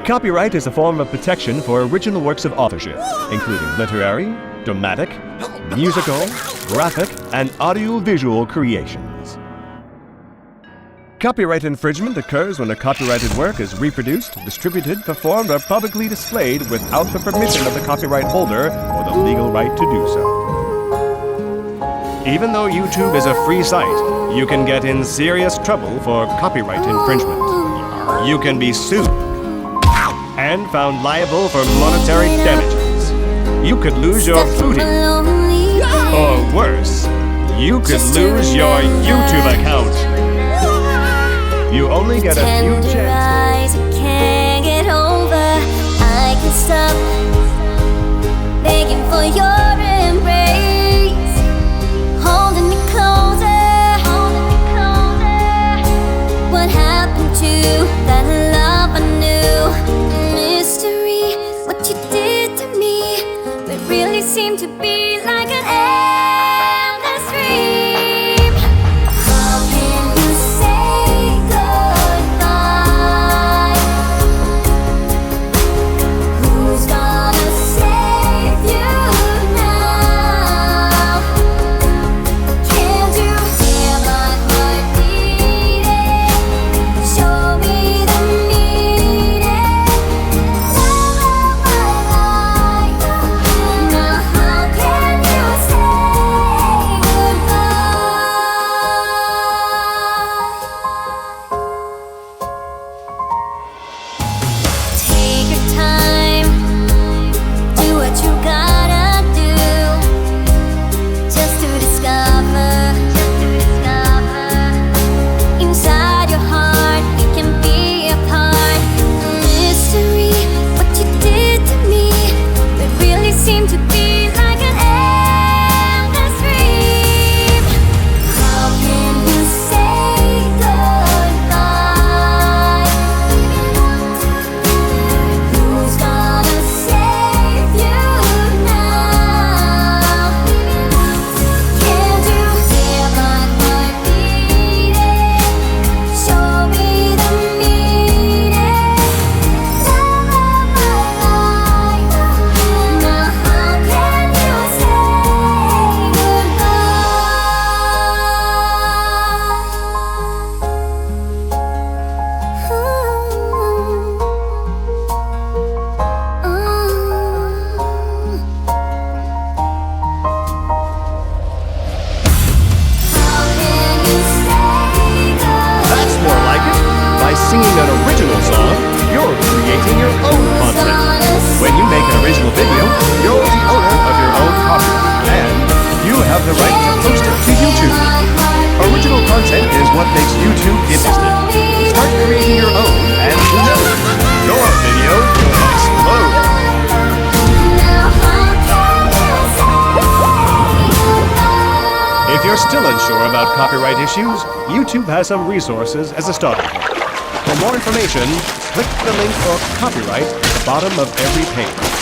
Copyright is a form of protection for original works of authorship, including literary, dramatic, musical, graphic, and audiovisual creations. Copyright infringement occurs when a copyrighted work is reproduced, distributed, performed, or publicly displayed without the permission of the copyright holder or the legal right to do so. Even though YouTube is a free site, you can get in serious trouble for copyright infringement. You can be sued and found liable for monetary damages. You could lose your booty. Or worse, you could lose your YouTube account. You only get a few chances. I can't get over. I can stop begging for your embrace, holding me closer, What happened to that love I knew? Mystery, what you did to me, it really seemed to be like an endless dream. How can you say goodbye? Who's gonna save you now? Can't you hear my heart beating? Show me the meaning. Now how can you say goodbye? Take your time, do what you gotta do, just to discover inside your heart we can be apart. Mystery, what you did to me, it really seemed to be like an endless dream. How can you say goodbye? Who's gonna save you now? Can't you hear my heart beating? Show me the meaning. Now how can you say That's more like it. By singing an original song, you're creating your own content. When you make an original video, you're the owner of your own copyright, and you have the right to post it to YouTube. Original content is what makes YouTube interesting. Start creating your own, and who knows, your video will explode. If you're still unsure about copyright issues, YouTube has some resources as a starting point. For more information, click the link for copyright at the bottom of every page.